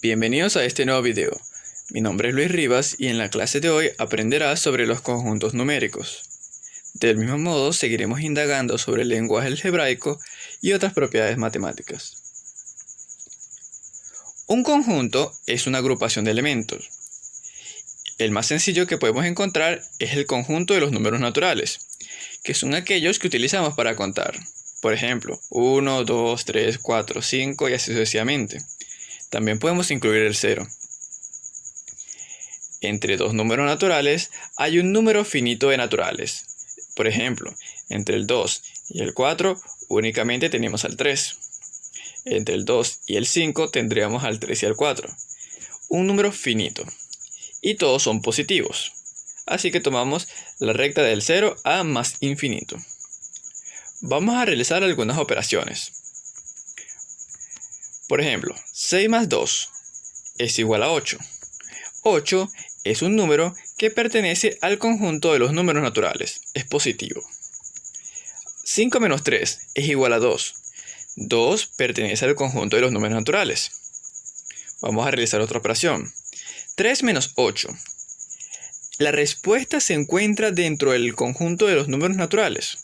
Bienvenidos a este nuevo video. Mi nombre es Luis Rivas y en la clase de hoy aprenderás sobre los conjuntos numéricos. Del mismo modo, seguiremos indagando sobre el lenguaje algebraico y otras propiedades matemáticas. Un conjunto es una agrupación de elementos. El más sencillo que podemos encontrar es el conjunto de los números naturales, que son aquellos que utilizamos para contar. Por ejemplo, 1, 2, 3, 4, 5 y así sucesivamente. También podemos incluir el 0. Entre dos números naturales hay un número finito de naturales. Por ejemplo, entre el 2 y el 4 únicamente tenemos al 3. Entre el 2 y el 5 tendríamos al 3 y al 4. Un número finito. Y todos son positivos. Así que tomamos la recta del 0 a más infinito. Vamos a realizar algunas operaciones. Por ejemplo, 6 más 2 es igual a 8. 8 es un número que pertenece al conjunto de los números naturales. Es positivo. 5 menos 3 es igual a 2. 2 pertenece al conjunto de los números naturales. Vamos a realizar otra operación. 3 menos 8. La respuesta se encuentra dentro del conjunto de los números naturales.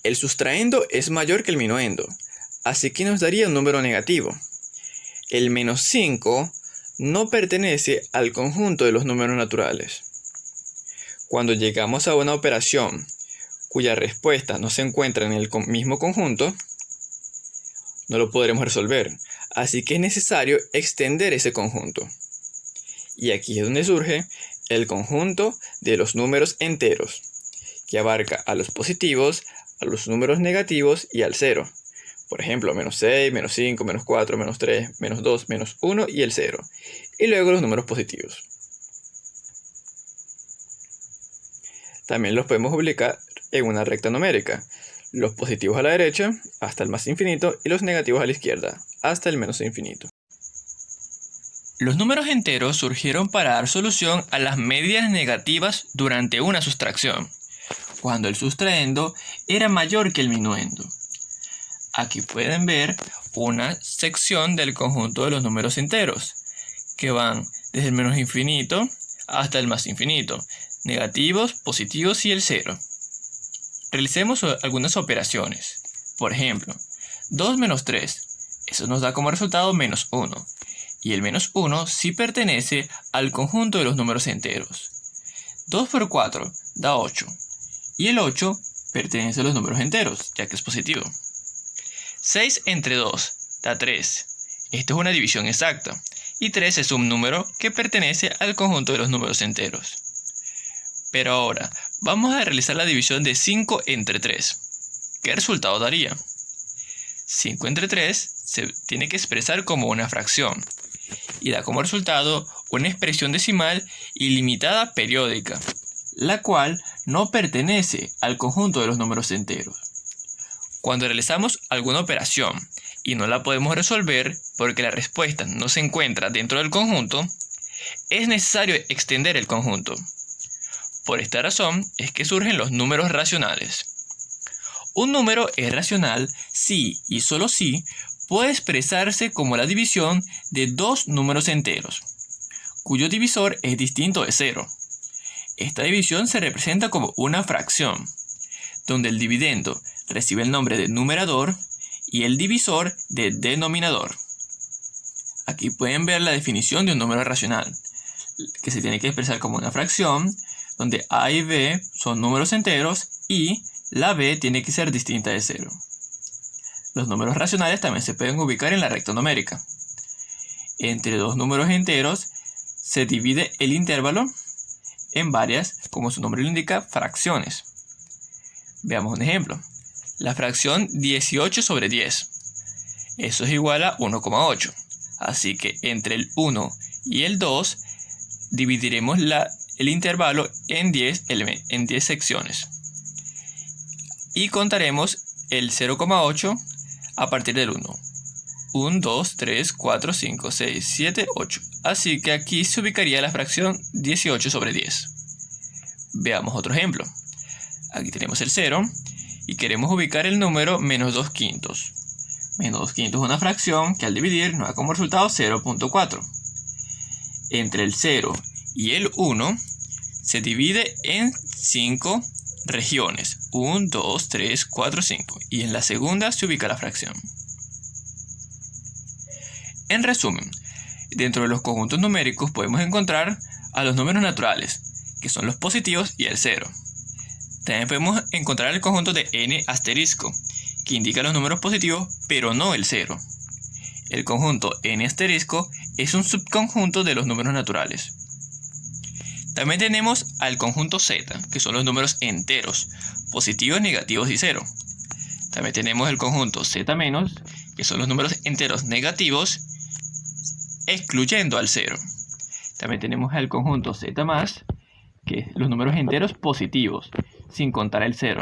El sustraendo es mayor que el minuendo, así que nos daría un número negativo. El menos 5 no pertenece al conjunto de los números naturales. Cuando llegamos a una operación cuya respuesta no se encuentra en el mismo conjunto, no lo podremos resolver, así que es necesario extender ese conjunto. Y aquí es donde surge el conjunto de los números enteros, que abarca a los positivos, a los números negativos y al 0. Por ejemplo, menos 6, menos 5, menos 4, menos 3, menos 2, menos 1 y el 0. Y luego los números positivos. También los podemos ubicar en una recta numérica. Los positivos a la derecha, hasta el más infinito, y los negativos a la izquierda, hasta el menos infinito. Los números enteros surgieron para dar solución a las medias negativas durante una sustracción, cuando el sustraendo era mayor que el minuendo. Aquí pueden ver una sección del conjunto de los números enteros, que van desde el menos infinito hasta el más infinito, negativos, positivos y el 0. Realicemos algunas operaciones. Por ejemplo, 2 menos 3, eso nos da como resultado menos 1. Y el menos 1 sí pertenece al conjunto de los números enteros. 2 por 4 da 8. Y el 8 pertenece a los números enteros, ya que es positivo. 6 entre 2 da 3. Esto es una división exacta. Y 3 es un número que pertenece al conjunto de los números enteros. Pero ahora, vamos a realizar la división de 5 entre 3. ¿Qué resultado daría? 5 entre 3 se tiene que expresar como una fracción. Y da como resultado una expresión decimal ilimitada periódica, la cual no pertenece al conjunto de los números enteros. Cuando realizamos alguna operación y no la podemos resolver porque la respuesta no se encuentra dentro del conjunto, es necesario extender el conjunto. Por esta razón es que surgen los números racionales. Un número es racional si y solo si puede expresarse como la división de dos números enteros, cuyo divisor es distinto de 0. Esta división se representa como una fracción, donde el dividendo recibe el nombre de numerador y el divisor de denominador. Aquí pueden ver la definición de un número racional, que se tiene que expresar como una fracción, donde A y B son números enteros y la B tiene que ser distinta de 0. Los números racionales también se pueden ubicar en la recta numérica. Entre dos números enteros se divide el intervalo en varias, como su nombre lo indica, fracciones. Veamos un ejemplo. La fracción 18 sobre 10. Eso es igual a 1,8. Así que entre el 1 y el 2 dividiremos el intervalo en 10 secciones. Y contaremos el 0,8 a partir del 1. 1, 2, 3, 4, 5, 6, 7, 8. Así que aquí se ubicaría la fracción 18 sobre 10. Veamos otro ejemplo. Aquí tenemos el 0 y queremos ubicar el número menos 2 quintos. menos 2 quintos es una fracción que al dividir nos da como resultado 0.4. Entre el 0 y el 1 se divide en 5 regiones. 1, 2, 3, 4, 5. Y en la segunda se ubica la fracción. En resumen, dentro de los conjuntos numéricos podemos encontrar a los números naturales, que son los positivos y el 0. También podemos encontrar el conjunto de n asterisco, que indica los números positivos, pero no el 0. El conjunto n asterisco es un subconjunto de los números naturales. También tenemos al conjunto z, que son los números enteros, positivos, negativos y 0. También tenemos el conjunto z-, que son los números enteros negativos, excluyendo al 0. También tenemos el conjunto z+, que es los números enteros positivos, sin contar el 0.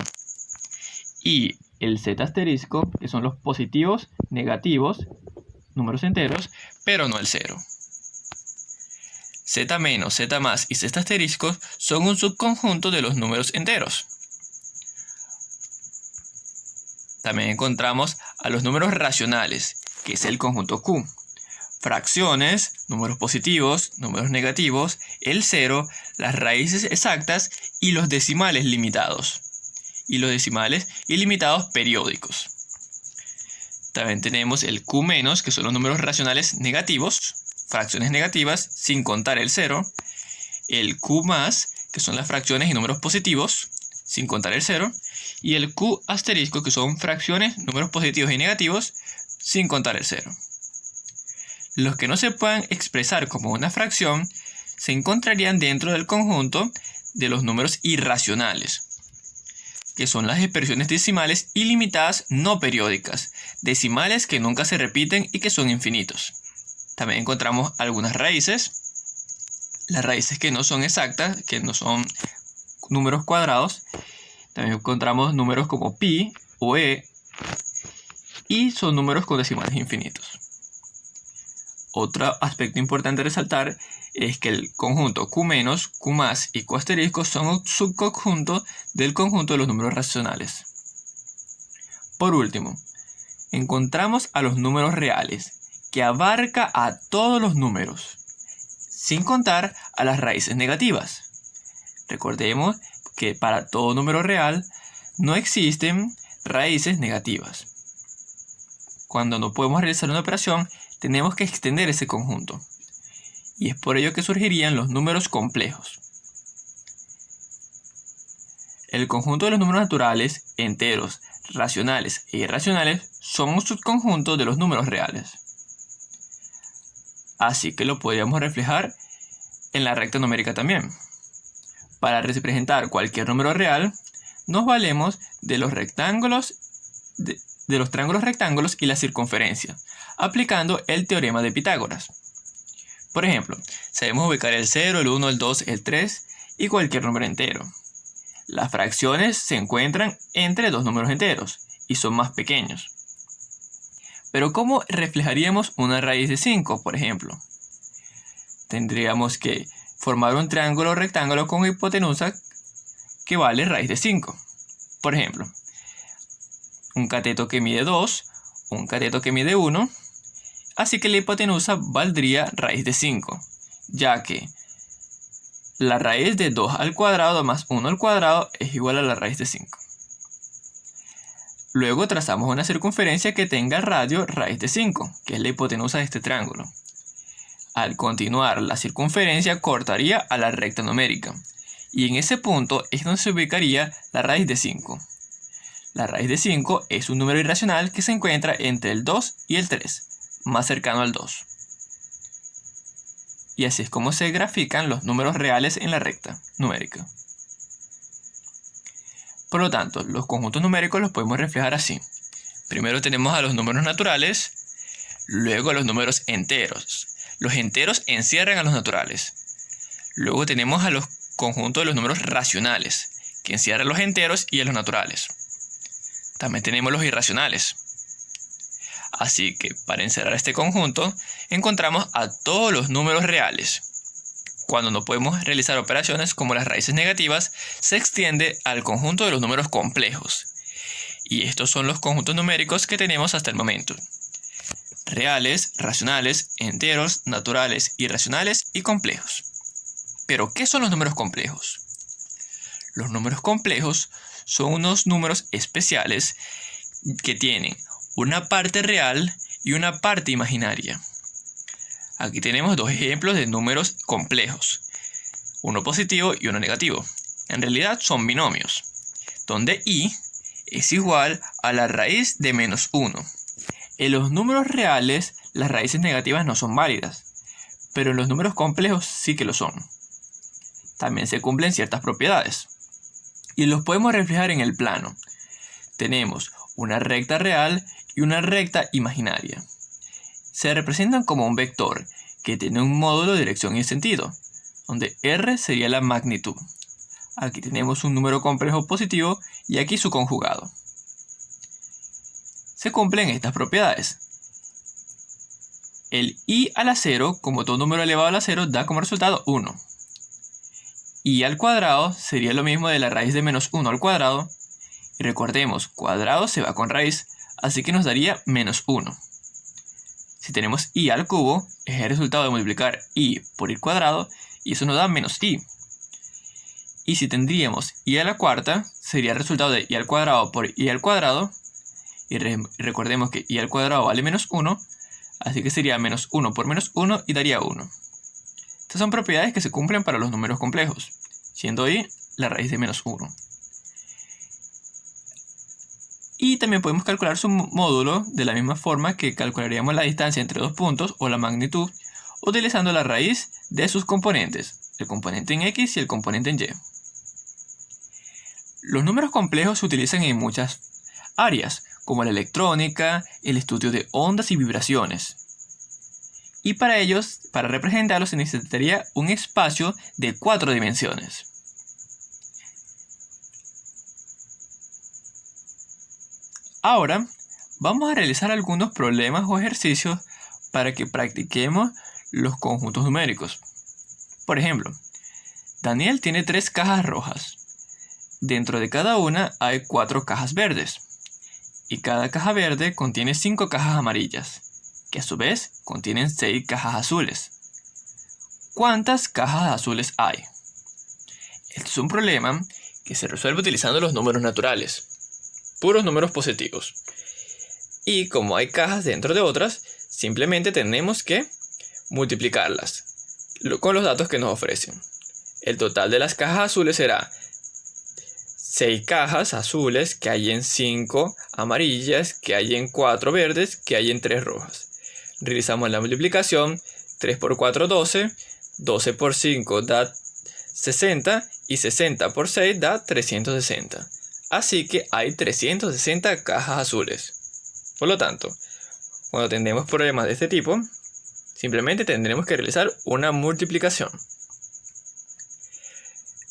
Y el z asterisco, que son los positivos, negativos, números enteros, pero no el 0. Z-, z+ y z asterisco son un subconjunto de los números enteros. También encontramos a los números racionales, que es el conjunto Q. Fracciones, números positivos, números negativos, el 0, las raíces exactas y los decimales limitados. Y los decimales ilimitados periódicos. También tenemos el Q-, que son los números racionales negativos, fracciones negativas, sin contar el 0. El Q+, que son las fracciones y números positivos, sin contar el 0. Y el Q asterisco, que son fracciones, números positivos y negativos, sin contar el 0. Los que no se puedan expresar como una fracción se encontrarían dentro del conjunto de los números irracionales, que son las expresiones decimales ilimitadas no periódicas, decimales que nunca se repiten y que son infinitos. También encontramos algunas raíces, las raíces que no son exactas, que no son números cuadrados. También encontramos números como pi o e, y son números con decimales infinitos. Otro aspecto importante a resaltar es que el conjunto Q-, Q+ y Q asterisco son un subconjunto del conjunto de los números racionales. Por último, encontramos a los números reales, que abarca a todos los números, sin contar a las raíces negativas. Recordemos que para todo número real no existen raíces negativas. Cuando no podemos realizar una operación, tenemos que extender ese conjunto. Y es por ello que surgirían los números complejos. El conjunto de los números naturales, enteros, racionales e irracionales son un subconjunto de los números reales. Así que lo podríamos reflejar en la recta numérica también. Para representar cualquier número real, nos valemos de los rectángulos, de los triángulos rectángulos y la circunferencia, aplicando el teorema de Pitágoras. Por ejemplo, sabemos ubicar el 0, el 1, el 2, el 3 y cualquier número entero. Las fracciones se encuentran entre dos números enteros y son más pequeños. Pero ¿cómo reflejaríamos una raíz de 5, por ejemplo? Tendríamos que formar un triángulo rectángulo con hipotenusa que vale raíz de 5. Por ejemplo, un cateto que mide 2, un cateto que mide 1, así que la hipotenusa valdría raíz de 5, ya que la raíz de 2 al cuadrado más 1 al cuadrado es igual a la raíz de 5. Luego trazamos una circunferencia que tenga radio raíz de 5, que es la hipotenusa de este triángulo. Al continuar, la circunferencia cortaría a la recta numérica, y en ese punto es donde se ubicaría la raíz de 5. La raíz de 5 es un número irracional que se encuentra entre el 2 y el 3, más cercano al 2. Y así es como se grafican los números reales en la recta numérica. Por lo tanto, los conjuntos numéricos los podemos reflejar así. Primero tenemos a los números naturales, luego a los números enteros. Los enteros encierran a los naturales. Luego tenemos a los conjuntos de los números racionales, que encierran a los enteros y a los naturales. También tenemos los irracionales. Así que para encerrar este conjunto, encontramos a todos los números reales. Cuando no podemos realizar operaciones como las raíces negativas, se extiende al conjunto de los números complejos. Y estos son los conjuntos numéricos que tenemos hasta el momento: reales, racionales, enteros, naturales, irracionales y complejos. Pero, ¿qué son los números complejos? Los números complejos son unos números especiales que tienen una parte real y una parte imaginaria. Aquí tenemos dos ejemplos de números complejos, uno positivo y uno negativo. En realidad son binomios, donde i es igual a la raíz de -1. En los números reales, las raíces negativas no son válidas, pero en los números complejos sí que lo son. También se cumplen ciertas propiedades, y los podemos reflejar en el plano. Tenemos una recta real y una recta imaginaria. Se representan como un vector que tiene un módulo de dirección y sentido, donde r sería la magnitud. Aquí tenemos un número complejo positivo y aquí su conjugado. Se cumplen estas propiedades. El i a la 0, como todo número elevado a la 0, da como resultado 1. I al cuadrado sería lo mismo de la raíz de -1 al cuadrado. Y recordemos, cuadrado se va con raíz, así que nos daría -1. Si tenemos i al cubo, es el resultado de multiplicar i por i cuadrado, y eso nos da -i. Y si tendríamos i a la cuarta, sería el resultado de i al cuadrado por i al cuadrado. Y recordemos que i al cuadrado vale -1, así que sería -1 por -1 y daría 1. Estas son propiedades que se cumplen para los números complejos, siendo i la raíz de -1. Y también podemos calcular su módulo de la misma forma que calcularíamos la distancia entre dos puntos o la magnitud, utilizando la raíz de sus componentes, el componente en x y el componente en y. Los números complejos se utilizan en muchas áreas, como la electrónica, el estudio de ondas y vibraciones. Y para ellos, para representarlos, se necesitaría un espacio de 4 dimensiones. Ahora, vamos a realizar algunos problemas o ejercicios para que practiquemos los conjuntos numéricos. Por ejemplo, Daniel tiene 3 cajas rojas. Dentro de cada una hay 4 cajas verdes. Y cada caja verde contiene 5 cajas amarillas, que a su vez contienen 6 cajas azules. ¿Cuántas cajas azules hay? Este es un problema que se resuelve utilizando los números naturales, puros números positivos. Y como hay cajas dentro de otras, simplemente tenemos que multiplicarlas con los datos que nos ofrecen. El total de las cajas azules será 6 cajas azules que hay en 5 amarillas, que hay en 4 verdes, que hay en 3 rojas. Realizamos la multiplicación: 3 por 4, 12, 12 por 5 da 60 y 60 por 6 da 360. Así que hay 360 cajas azules. Por lo tanto, cuando tengamos problemas de este tipo, simplemente tendremos que realizar una multiplicación.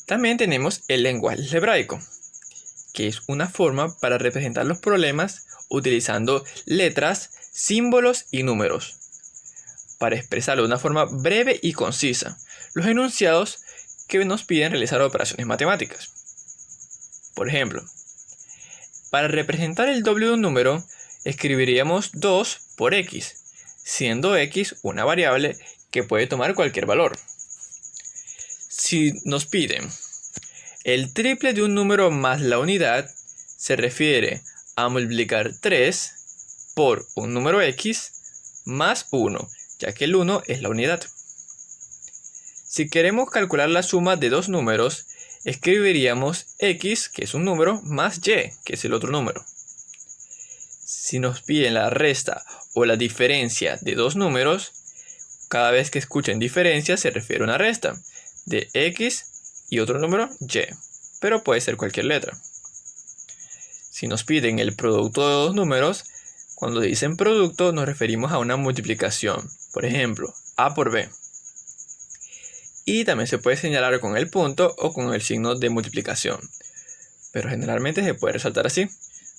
También tenemos el lenguaje algebraico, que es una forma para representar los problemas utilizando letras, símbolos y números, para expresarlo de una forma breve y concisa los enunciados que nos piden realizar operaciones matemáticas. Por ejemplo, para representar el doble de un número, escribiríamos 2 por x, siendo x una variable que puede tomar cualquier valor. Si nos piden el triple de un número más la unidad, se refiere a multiplicar 3 por un número x más 1, ya que el 1 es la unidad. Si queremos calcular la suma de dos números, escribiríamos x, que es un número, más y, que es el otro número. Si nos piden la resta o la diferencia de dos números, cada vez que escuchen diferencia se refiere a una resta de x y otro número y, pero puede ser cualquier letra. Si nos piden el producto de dos números, cuando dicen producto nos referimos a una multiplicación, por ejemplo, a por b. Y también se puede señalar con el punto o con el signo de multiplicación, pero generalmente se puede resaltar así: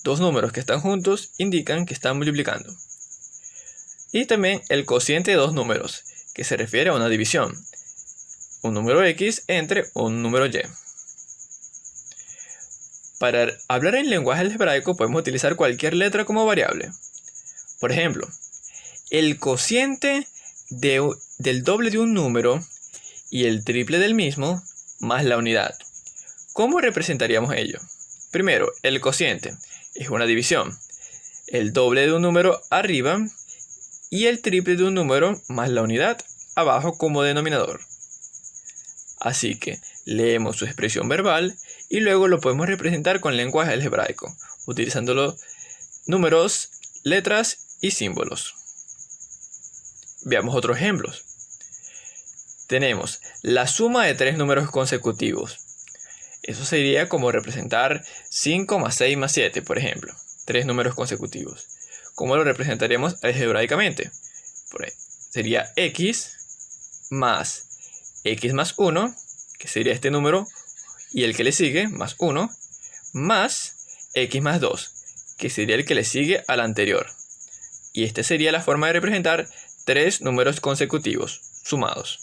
dos números que están juntos indican que están multiplicando. Y también el cociente de dos números, que se refiere a una división, un número x entre un número y. Para hablar en lenguaje algebraico podemos utilizar cualquier letra como variable. Por ejemplo, el cociente del doble de un número y el triple del mismo más la unidad. ¿Cómo representaríamos ello? Primero, el cociente es una división. El doble de un número arriba y el triple de un número más la unidad abajo como denominador. Así que leemos su expresión verbal y luego lo podemos representar con lenguaje algebraico, utilizando los números, letras y símbolos. Veamos otros ejemplos. Tenemos la suma de tres números consecutivos. Eso sería como representar 5 más 6 más 7, por ejemplo. Tres números consecutivos. ¿Cómo lo representaríamos algebraicamente? Sería x más 1, que sería este número, y el que le sigue, más 1, más x más 2, que sería el que le sigue al anterior. Y esta sería la forma de representar tres números consecutivos sumados.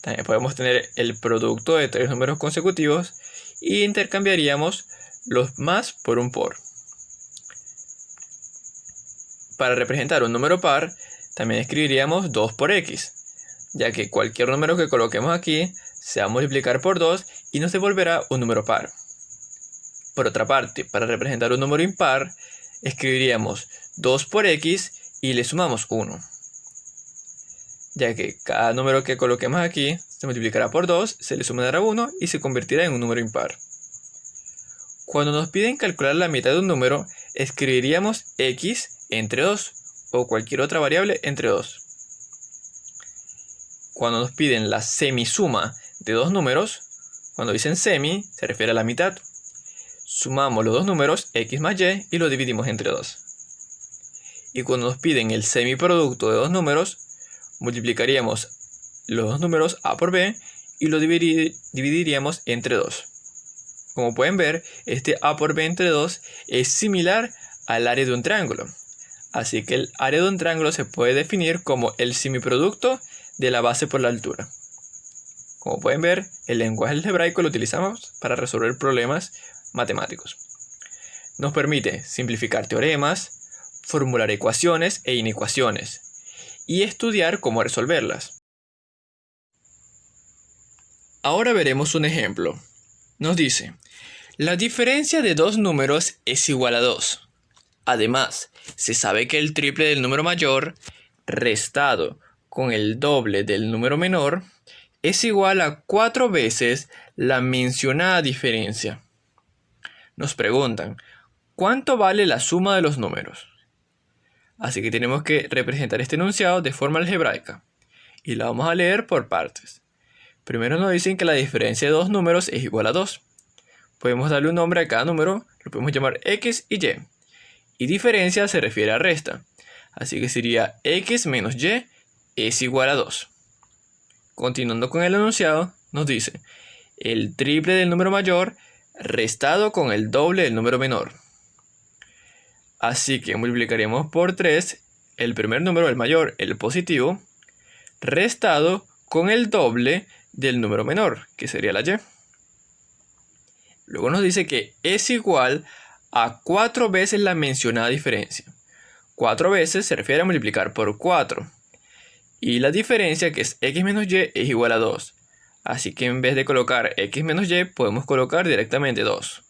También podemos tener el producto de tres números consecutivos y intercambiaríamos los más por un por. Para representar un número par, también escribiríamos 2 por x, ya que cualquier número que coloquemos aquí se va a multiplicar por 2 y nos devolverá un número par. Por otra parte, para representar un número impar, escribiríamos 2 por x y le sumamos 1. Ya que cada número que coloquemos aquí se multiplicará por 2, se le sumará 1 y se convertirá en un número impar. Cuando nos piden calcular la mitad de un número, escribiríamos x entre 2 o cualquier otra variable entre 2. Cuando nos piden la semisuma de dos números, cuando dicen semi, se refiere a la mitad. Sumamos los dos números, x más y, y lo dividimos entre 2. Y cuando nos piden el semiproducto de dos números, multiplicaríamos los dos números a por b y lo dividiríamos entre 2. Como pueden ver, este a por b entre 2 es similar al área de un triángulo. Así que el área de un triángulo se puede definir como el semiproducto de la base por la altura. Como pueden ver, el lenguaje algebraico lo utilizamos para resolver problemas matemáticos. Nos permite simplificar teoremas, formular ecuaciones e inecuaciones y estudiar cómo resolverlas. Ahora veremos un ejemplo. Nos dice, la diferencia de dos números es igual a 2. Además, se sabe que el triple del número mayor, restado con el doble del número menor, es igual a 4 veces la mencionada diferencia. Nos preguntan, ¿cuánto vale la suma de los números? Así que tenemos que representar este enunciado de forma algebraica. Y lo vamos a leer por partes. Primero nos dicen que la diferencia de dos números es igual a 2. Podemos darle un nombre a cada número, lo podemos llamar x y y. Y diferencia se refiere a resta. Así que sería x menos y es igual a 2. Continuando con el enunciado, nos dice el triple del número mayor restado con el doble del número menor. Así que multiplicaremos por 3 el primer número, el mayor, el positivo, restado con el doble del número menor, que sería la y. Luego nos dice que es igual a 4 veces la mencionada diferencia. 4 veces se refiere a multiplicar por 4. Y la diferencia, que es x menos y, es igual a 2. Así que en vez de colocar x menos y, podemos colocar directamente 2.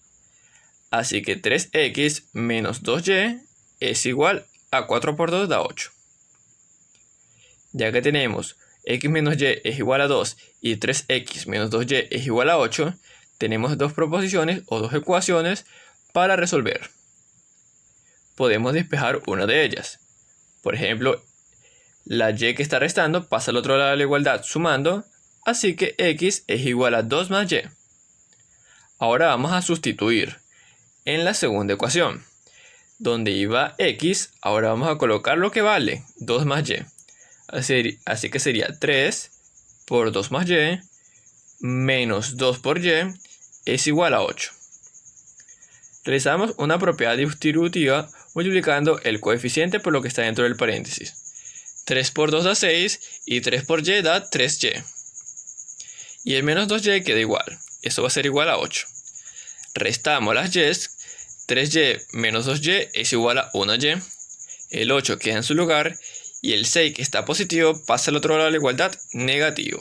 Así que 3x menos 2y es igual a 4 por 2 da 8. Ya que tenemos x menos y es igual a 2 y 3x menos 2y es igual a 8, tenemos dos proposiciones o dos ecuaciones para resolver. Podemos despejar una de ellas. Por ejemplo, la y que está restando pasa al otro lado de la igualdad sumando, así que x es igual a 2 más y. Ahora vamos a sustituir en la segunda ecuación. Donde iba x, ahora vamos a colocar lo que vale, 2 más y. Así que sería 3 por 2 más y menos 2 por y es igual a 8. Realizamos una propiedad distributiva multiplicando el coeficiente por lo que está dentro del paréntesis. 3 por 2 da 6 y 3 por y da 3y. Y el menos 2y queda igual. Eso va a ser igual a 8. Restamos las y's. 3y menos 2y es igual a 1y. El 8 queda en su lugar y el 6 que está positivo pasa al otro lado de la igualdad negativo.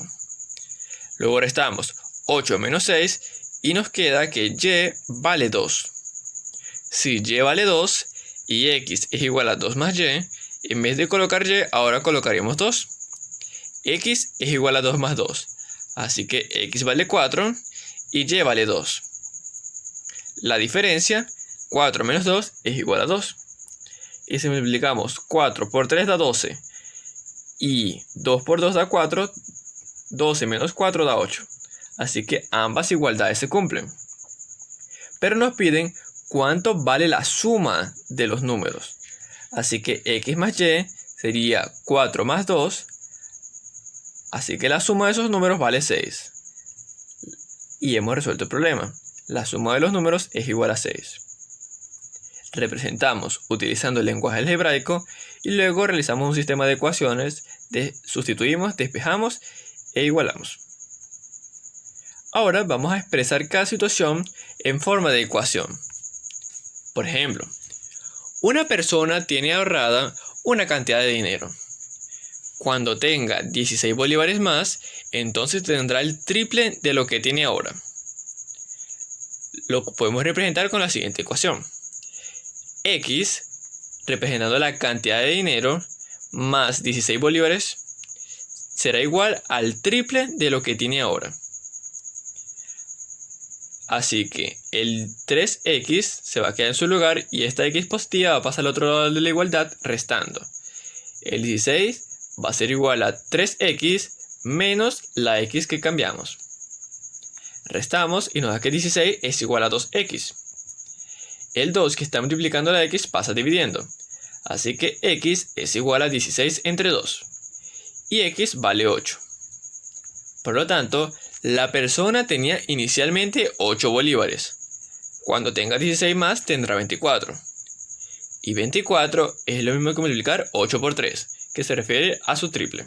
Luego restamos 8 menos 6 y nos queda que y vale 2. Si y vale 2 y x es igual a 2 más y, en vez de colocar y, ahora colocaremos 2. X es igual a 2 más 2, así que x vale 4 y y vale 2. La diferencia, 4 menos 2 es igual a 2. Y si multiplicamos 4 por 3 da 12 y 2 por 2 da 4, 12 menos 4 da 8. Así que ambas igualdades se cumplen. Pero nos piden cuánto vale la suma de los números. Así que x más y sería 4 más 2. Así que la suma de esos números vale 6. Y hemos resuelto el problema. La suma de los números es igual a 6. Representamos utilizando el lenguaje algebraico y luego realizamos un sistema de ecuaciones. Sustituimos, despejamos e igualamos. Ahora vamos a expresar cada situación en forma de ecuación. Por ejemplo, una persona tiene ahorrada una cantidad de dinero. Cuando tenga 16 bolívares más, entonces tendrá el triple de lo que tiene ahora. Lo podemos representar con la siguiente ecuación. X, representando la cantidad de dinero, más 16 bolívares, será igual al triple de lo que tiene ahora. Así que el 3x se va a quedar en su lugar y esta x positiva va a pasar al otro lado de la igualdad restando. El 16 va a ser igual a 3x menos la x que cambiamos. Restamos y nos da que 16 es igual a 2x. El 2 que está multiplicando la x pasa dividiendo. Así que x es igual a 16 entre 2. Y x vale 8. Por lo tanto, la persona tenía inicialmente 8 bolívares. Cuando tenga 16 más tendrá 24. Y 24 es lo mismo que multiplicar 8 por 3, que se refiere a su triple.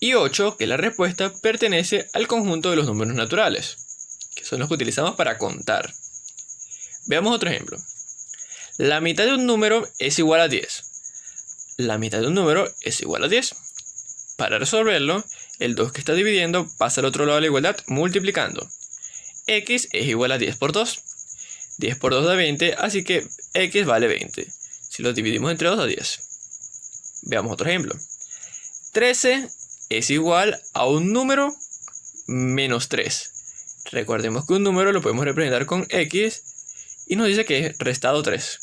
Y 8, que es la respuesta, pertenece al conjunto de los números naturales, que son los que utilizamos para contar. Veamos otro ejemplo. La mitad de un número es igual a 10. La mitad de un número es igual a 10. Para resolverlo, el 2 que está dividiendo pasa al otro lado de la igualdad multiplicando. X es igual a 10 por 2. 10 por 2 da 20, así que x vale 20. Si lo dividimos entre 2 da 10. Veamos otro ejemplo. 13 es igual a un número menos 3. Recordemos que un número lo podemos representar con x y nos dice que es restado 3.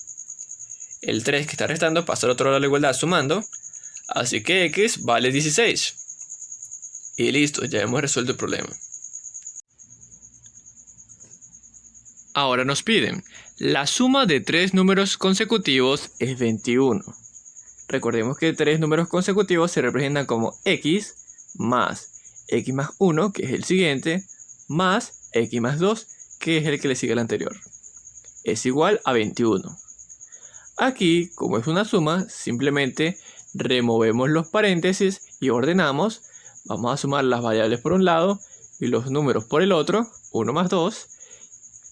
El 3 que está restando pasa al otro lado de la igualdad sumando, así que x vale 16. Y listo, ya hemos resuelto el problema. Ahora nos piden, la suma de 3 números consecutivos es 21. Recordemos que 3 números consecutivos se representan como x más 1, que es el siguiente, más x más 2, que es el que le sigue al anterior. Es igual a 21. Aquí, como es una suma, simplemente removemos los paréntesis y ordenamos. Vamos a sumar las variables por un lado y los números por el otro, 1 más 2.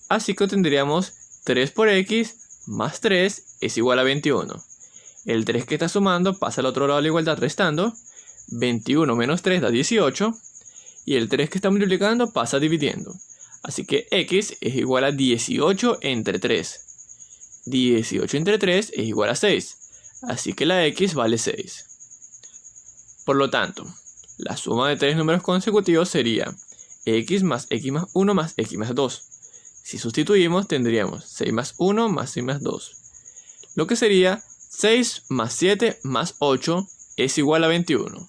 Así que obtendríamos 3 por x más 3 es igual a 21. El 3 que está sumando pasa al otro lado de la igualdad restando. 21 menos 3 da 18. Y el 3 que está multiplicando pasa dividiendo. Así que x es igual a 18 entre 3. 18 entre 3 es igual a 6. Así que la x vale 6. Por lo tanto, la suma de 3 números consecutivos sería x más 1 más x más 2. Si sustituimos tendríamos 6 más 1 más 6 más 2. Lo que sería 6 más 7 más 8 es igual a 21.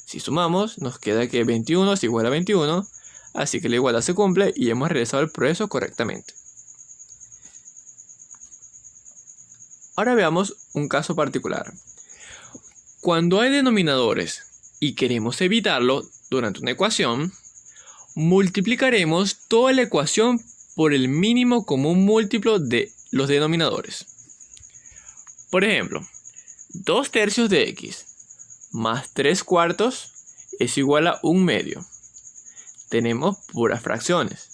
Si sumamos nos queda que 21 es igual a 21. Así que la igualdad se cumple y hemos realizado el proceso correctamente. Ahora veamos un caso particular. Cuando hay denominadores y queremos evitarlo durante una ecuación, multiplicaremos toda la ecuación por el mínimo común múltiplo de los denominadores. Por ejemplo, 2 tercios de x más 3 cuartos es igual a 1 medio. Tenemos puras fracciones.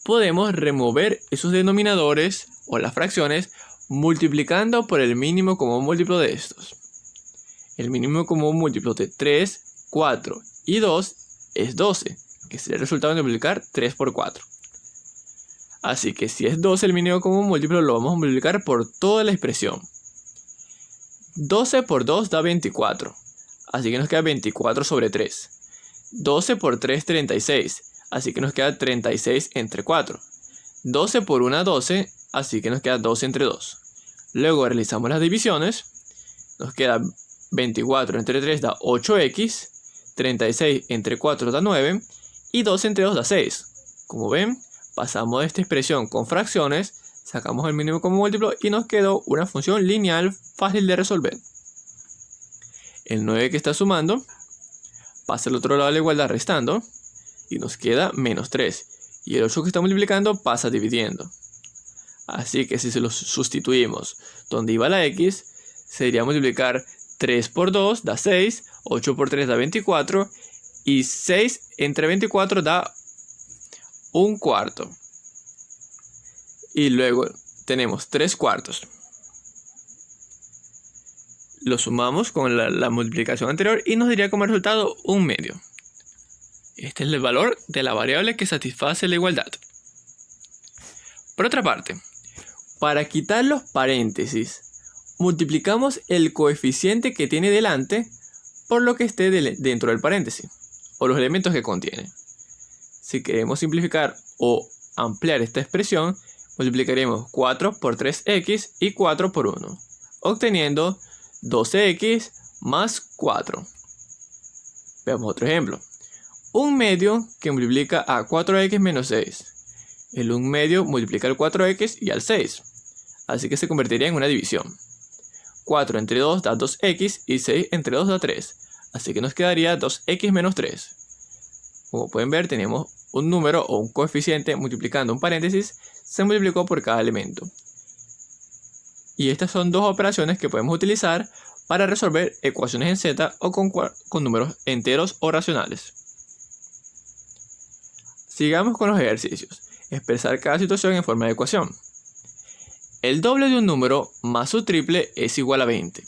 podemos remover esos denominadores o las fracciones multiplicando por el mínimo común múltiplo de estos. El mínimo común múltiplo de 3, 4 y 2 es 12, que sería el resultado de multiplicar 3 por 4. Así que si es 12 el mínimo común múltiplo, lo vamos a multiplicar por toda la expresión. 12 por 2 da 24, así que nos queda 24 sobre 3. 12 por 3, 36, así que nos queda 36 entre 4. 12 por 1, 12, así que nos queda 12 entre 2. Luego realizamos las divisiones, nos queda 24 entre 3 da 8x, 36 entre 4 da 9 y 12 entre 2 da 6. Como ven, pasamos de esta expresión con fracciones, sacamos el mínimo común múltiplo y nos quedó una función lineal fácil de resolver. El 9 que está sumando pasa al otro lado de la igualdad restando y nos queda menos 3. Y el 8 que está multiplicando pasa dividiendo. Así que si se los sustituimos donde iba la x, sería multiplicar 3 por 2 da 6, 8 por 3 da 24 y 6 entre 24 da un cuarto. Y luego tenemos 3 cuartos. Lo sumamos con la multiplicación anterior y nos daría como resultado un medio. Este es el valor de la variable que satisface la igualdad. Por otra parte, para quitar los paréntesis, multiplicamos el coeficiente que tiene delante por lo que esté dentro del paréntesis o los elementos que contiene. Si queremos simplificar o ampliar esta expresión, multiplicaremos 4 por 3x y 4 por 1, obteniendo 12x más 4. Veamos otro ejemplo. Un medio que multiplica a 4x menos 6. El 1 medio multiplica al 4x y al 6. Así que se convertiría en una división. 4 entre 2 da 2x y 6 entre 2 da 3. Así que nos quedaría 2x menos 3. Como pueden ver, tenemos un número o un coeficiente multiplicando un paréntesis, se multiplicó por cada elemento. Y estas son dos operaciones que podemos utilizar para resolver ecuaciones en z o con números enteros o racionales. Sigamos con los ejercicios. Expresar cada situación en forma de ecuación. El doble de un número más su triple es igual a 20.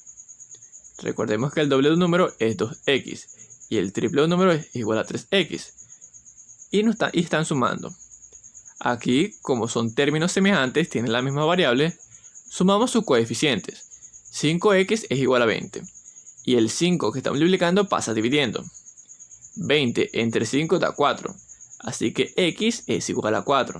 Recordemos que el doble de un número es 2x y el triple de un número es igual a 3x. Y están sumando. Aquí, como son términos semejantes, tienen la misma variable, sumamos sus coeficientes. 5x es igual a 20. Y el 5 que está multiplicando pasa dividiendo. 20 entre 5 da 4. Así que x es igual a 4.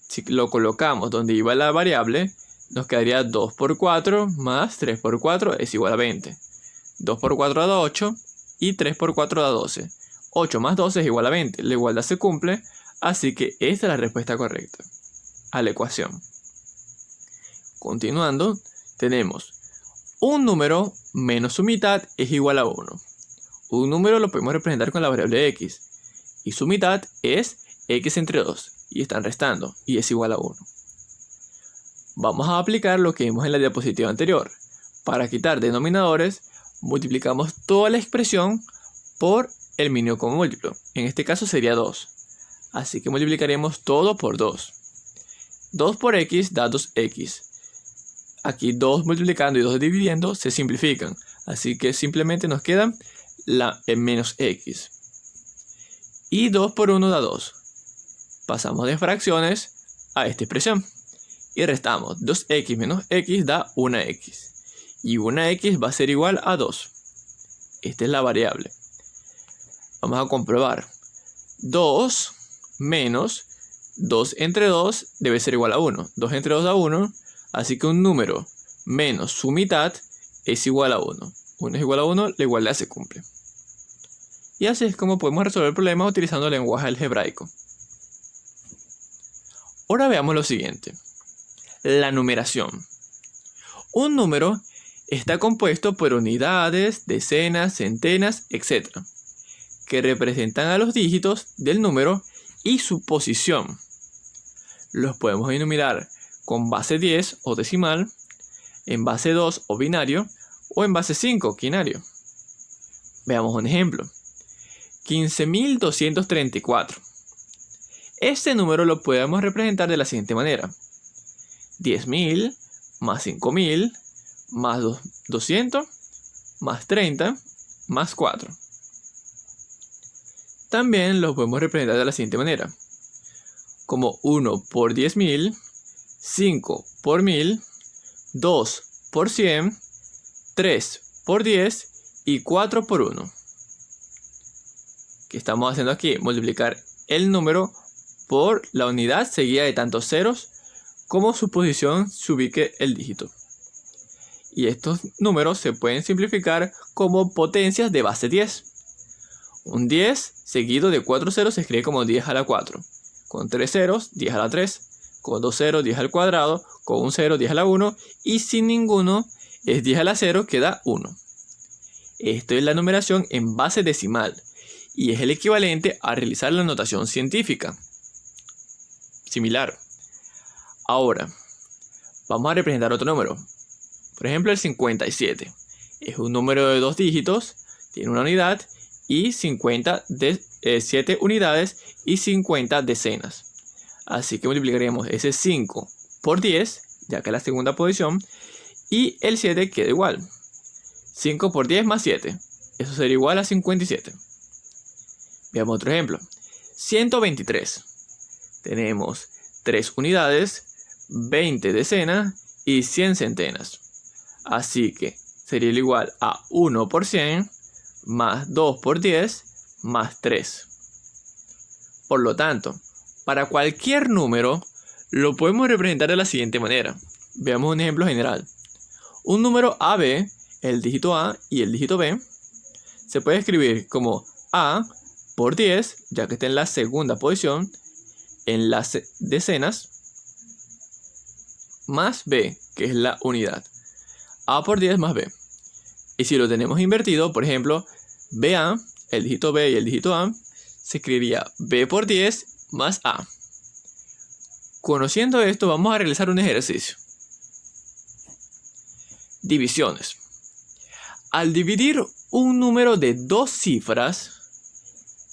Si lo colocamos donde iba la variable, nos quedaría 2 por 4 más 3 por 4 es igual a 20. 2 por 4 da 8 y 3 por 4 da 12. 8 más 12 es igual a 20. La igualdad se cumple, así que esta es la respuesta correcta a la ecuación. Continuando, tenemos un número menos su mitad es igual a 1. Un número lo podemos representar con la variable x. Y su mitad es x entre 2. Y están restando. Y es igual a 1. Vamos a aplicar lo que vimos en la diapositiva anterior. Para quitar denominadores, multiplicamos toda la expresión por el mínimo común múltiplo. En este caso sería 2. Así que multiplicaremos todo por 2. 2 por x da 2x. Aquí 2 multiplicando y 2 dividiendo se simplifican. Así que simplemente nos queda menos x. Y 2 por 1 da 2. Pasamos de fracciones a esta expresión. Y restamos 2x menos x da 1x. Y 1x va a ser igual a 2. Esta es la variable. Vamos a comprobar. 2 menos 2 entre 2 debe ser igual a 1. 2 entre 2 da 1. Así que un número menos su mitad es igual a 1. 1 es igual a 1, la igualdad se cumple. Y así es como podemos resolver problemas utilizando el lenguaje algebraico. Ahora veamos lo siguiente. La numeración. Un número está compuesto por unidades, decenas, centenas, etc., que representan a los dígitos del número y su posición. Los podemos enumerar con base 10 o decimal, en base 2 o binario, o en base 5 quinario. Veamos un ejemplo. 15.234. Este número lo podemos representar de la siguiente manera. 10.000 más 5.000 más 200 más 30 más 4. También lo podemos representar de la siguiente manera. Como 1 por 10.000, 5 por 1000, 2 por 100, 3 por 10 y 4 por 1. ¿Qué estamos haciendo aquí? Multiplicar el número por la unidad seguida de tantos ceros como su posición se ubique el dígito. Y estos números se pueden simplificar como potencias de base 10. Un 10 seguido de 4 ceros se escribe como 10 a la 4. Con 3 ceros, 10 a la 3. Con 2 ceros, 10 al cuadrado. Con un 0, 10 a la 1. Y sin ninguno es 10 a la 0 que da 1. Esto es la numeración en base decimal. Y es el equivalente a realizar la notación científica. Similar. Ahora, vamos a representar otro número. Por ejemplo, el 57. Es un número de 2 dígitos, tiene una unidad y 7 unidades y 50 decenas. Así que multiplicaremos ese 5 por 10, ya que es la segunda posición, y el 7 queda igual. 5 por 10 más 7. Eso sería igual a 57. Veamos otro ejemplo. 123. Tenemos 3 unidades, 20 decenas y 100 centenas. Así que sería igual a 1 por 100 más 2 por 10 más 3. Por lo tanto, para cualquier número lo podemos representar de la siguiente manera. Veamos un ejemplo general. Un número AB, el dígito A y el dígito B, se puede escribir como A por 10, ya que está en la segunda posición, en las decenas, más B, que es la unidad. A por 10 más B. Y si lo tenemos invertido, por ejemplo, BA, el dígito B y el dígito A, se escribiría B por 10 más A. Conociendo esto, vamos a realizar un ejercicio. Divisiones. Al dividir un número de 2 cifras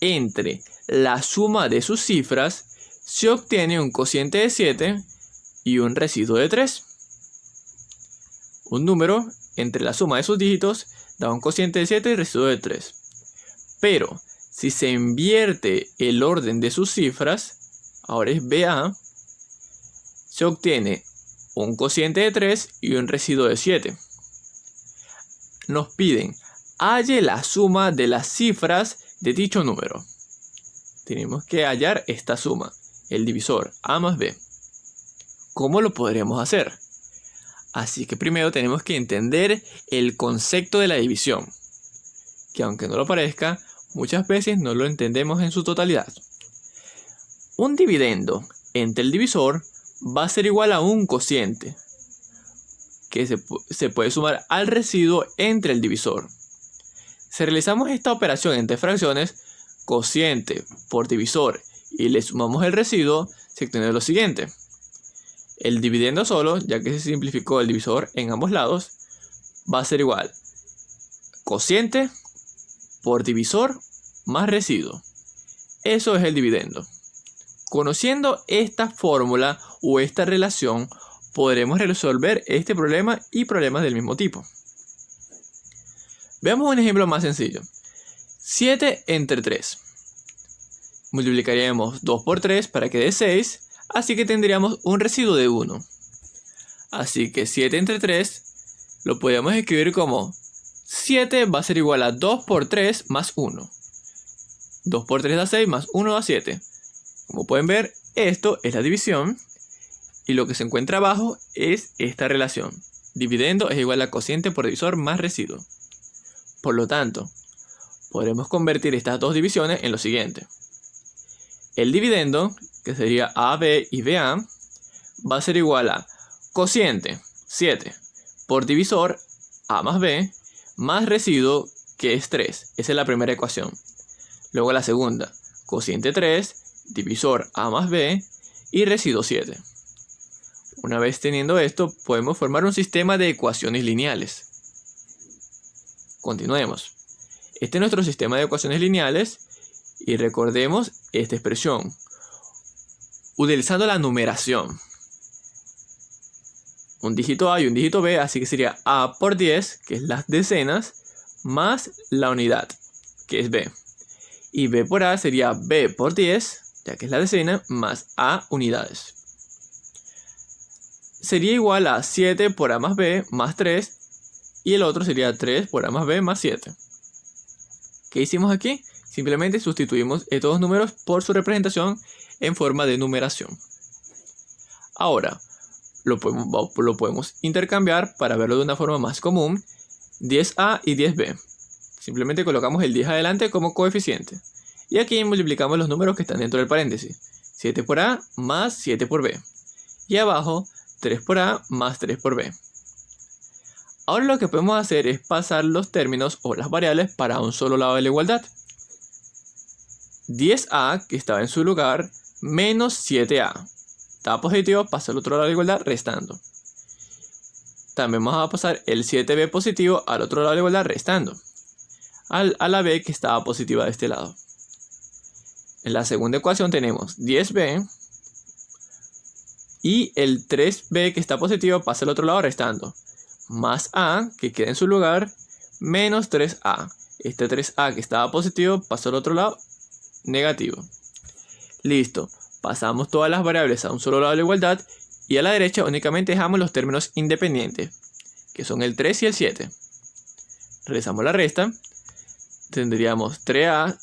entre la suma de sus cifras, se obtiene un cociente de 7 y un residuo de 3. Un número entre la suma de sus dígitos da un cociente de 7 y residuo de 3. Pero si se invierte el orden de sus cifras, ahora es BA, se obtiene un cociente de 3 y un residuo de 7. Nos piden, halle la suma de las cifras de dicho número. Tenemos que hallar esta suma, el divisor A más B. ¿Cómo lo podremos hacer? Así que primero tenemos que entender el concepto de la división, que aunque no lo parezca, muchas veces no lo entendemos en su totalidad. Un dividendo entre el divisor va a ser igual a un cociente, que se puede sumar al residuo entre el divisor. Si realizamos esta operación entre fracciones, cociente por divisor, y le sumamos el residuo, se obtiene lo siguiente. El dividendo solo, ya que se simplificó el divisor en ambos lados, va a ser igual cociente por divisor más residuo. Eso es el dividendo. Conociendo esta fórmula o esta relación, podremos resolver este problema y problemas del mismo tipo. Veamos un ejemplo más sencillo. 7 entre 3. Multiplicaríamos 2 por 3 para que dé 6. Así que tendríamos un residuo de 1. Así que 7 entre 3 lo podríamos escribir como 7 va a ser igual a 2 por 3 más 1. 2 por 3 da 6 más 1 da 7. Como pueden ver, esto es la división. Y lo que se encuentra abajo es esta relación. Dividendo es igual a cociente por divisor más residuo. Por lo tanto, podremos convertir estas dos divisiones en lo siguiente. El dividendo, que sería AB y BA, va a ser igual a cociente 7 por divisor A más B más residuo, que es 3. Esa es la primera ecuación. Luego la segunda, cociente 3, divisor A más B y residuo 7. Una vez teniendo esto, podemos formar un sistema de ecuaciones lineales. Continuemos. Este es nuestro sistema de ecuaciones lineales y recordemos esta expresión. utilizando la numeración. Un dígito A y un dígito B, así que sería A por 10, que es las decenas, más la unidad, que es B. Y B por A sería B por 10, ya que es la decena, más A unidades. Sería igual a 7 por A más B más 3, y el otro sería 3 por A más B más 7. ¿Qué hicimos aquí? Simplemente sustituimos estos dos números por su representación en forma de numeración. Ahora, lo podemos intercambiar para verlo de una forma más común. 10A y 10B. Simplemente colocamos el 10 adelante como coeficiente. Y aquí multiplicamos los números que están dentro del paréntesis. 7 por A más 7 por B. Y abajo 3 por A más 3 por B. Ahora lo que podemos hacer es pasar los términos o las variables para un solo lado de la igualdad. 10A, que estaba en su lugar, menos 7A. Estaba positivo, pasa al otro lado de la igualdad restando. También vamos a pasar el 7B positivo al otro lado de la igualdad restando. A la B que estaba positiva de este lado. En la segunda ecuación tenemos 10B y el 3B que está positivo pasa al otro lado restando. Más A que queda en su lugar menos 3A. Este 3A que estaba positivo pasa al otro lado negativo. Listo. Pasamos todas las variables a un solo lado de la igualdad y a la derecha únicamente dejamos los términos independientes, que son el 3 y el 7. Realizamos la resta. Tendríamos 3A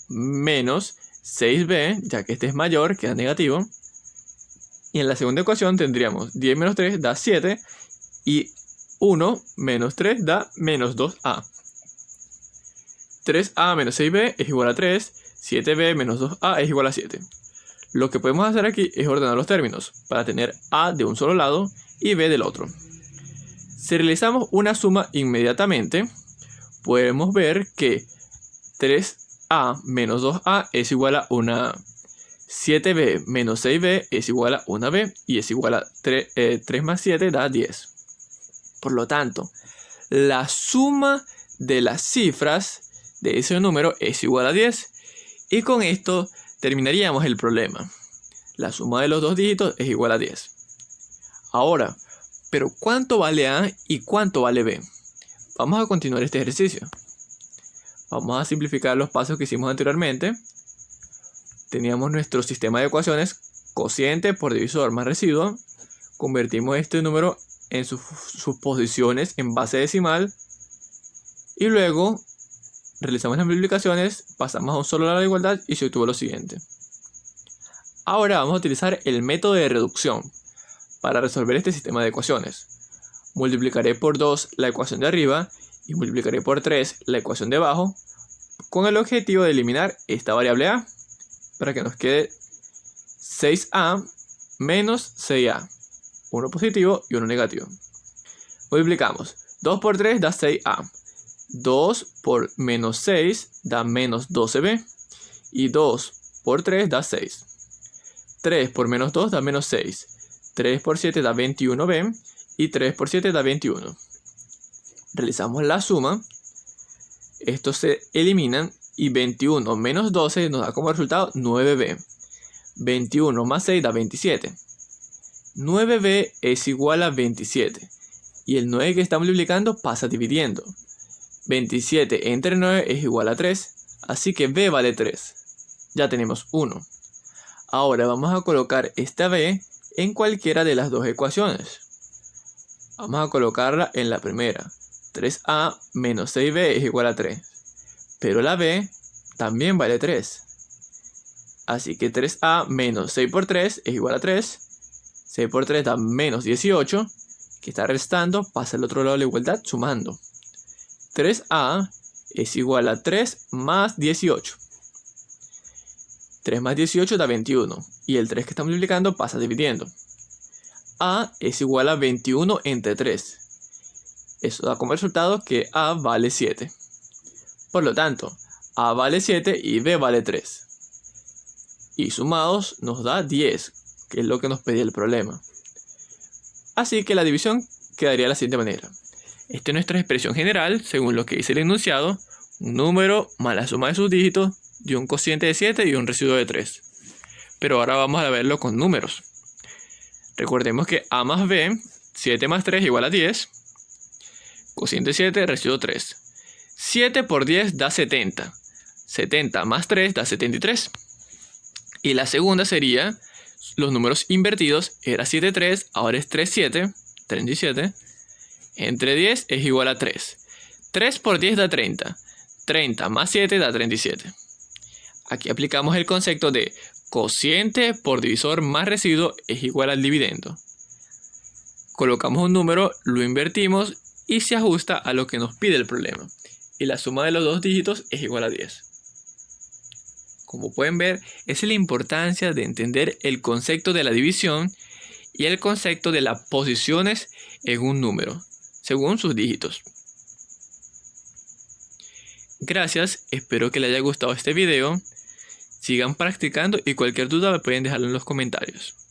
menos 6B, ya que este es mayor, queda negativo. Y en la segunda ecuación tendríamos 10 menos 3 da 7 y 1 menos 3 da menos 2A. 3A menos 6B es igual a 3, 7B menos 2A es igual a 7. Lo que podemos hacer aquí es ordenar los términos para tener A de un solo lado y B del otro. Si realizamos una suma inmediatamente, podemos ver que 3A menos 2A es igual a una 7B menos 6B es igual a una B y es igual a 3 más 7 da 10. Por lo tanto, la suma de las cifras de ese número es igual a 10 y con esto terminaríamos el problema. La suma de los dos dígitos es igual a 10. Ahora, ¿pero cuánto vale A y cuánto vale B? Vamos a continuar este ejercicio. Vamos a simplificar los pasos que hicimos anteriormente. Teníamos nuestro sistema de ecuaciones, cociente por divisor más residuo. Convertimos este número en sus posiciones en base decimal. Y luego realizamos las multiplicaciones, pasamos a un solo lado de igualdad y se obtuvo lo siguiente. Ahora vamos a utilizar el método de reducción para resolver este sistema de ecuaciones. Multiplicaré por 2 la ecuación de arriba y multiplicaré por 3 la ecuación de abajo con el objetivo de eliminar esta variable A para que nos quede 6A menos 6A, uno positivo y uno negativo. Multiplicamos 2 por 3 da 6A. 2 por menos 6 da menos 12B y 2 por 3 da 6. 3 por menos 2 da menos 6. 3 por 7 da 21B y 3 por 7 da 21. Realizamos la suma. Estos se eliminan y 21 menos 12 nos da como resultado 9B. 21 más 6 da 27. 9B es igual a 27 y el 9 que está multiplicando pasa dividiendo. 27 entre 9 es igual a 3, así que B vale 3. Ya tenemos 1. Ahora vamos a colocar esta B en cualquiera de las dos ecuaciones. Vamos a colocarla en la primera. 3A menos 6B es igual a 3. Pero la B también vale 3. Así que 3A menos 6 por 3 es igual a 3. 6 por 3 da menos 18, que está restando, pasa al otro lado de la igualdad sumando. 3A es igual a 3 más 18. 3 más 18 da 21. Y el 3 que está multiplicando pasa dividiendo. A es igual a 21 entre 3. Eso da como resultado que A vale 7. Por lo tanto, A vale 7 y B vale 3. Y sumados nos da 10, que es lo que nos pedía el problema. Así que la división quedaría de la siguiente manera. Esta es nuestra expresión general, según lo que dice el enunciado. Un número más la suma de sus dígitos dio un cociente de 7 y un residuo de 3. pero ahora vamos a verlo con números. Recordemos que a más b, 7 más 3 igual a 10. Cociente 7, residuo 3. 7 por 10 da 70. 70 más 3 da 73. Y la segunda sería los números invertidos. Era 7, 3, ahora es 3, 7, 37. Entre 10 es igual a 3. 3 por 10 da 30. 30 más 7 da 37. Aquí aplicamos el concepto de cociente por divisor más residuo es igual al dividendo. Colocamos un número, lo invertimos y se ajusta a lo que nos pide el problema. Y la suma de los dos dígitos es igual a 10. Como pueden ver, esa es la importancia de entender el concepto de la división y el concepto de las posiciones en un número, según sus dígitos. Gracias, espero que les haya gustado este video. Sigan practicando y cualquier duda me pueden dejarlo en los comentarios.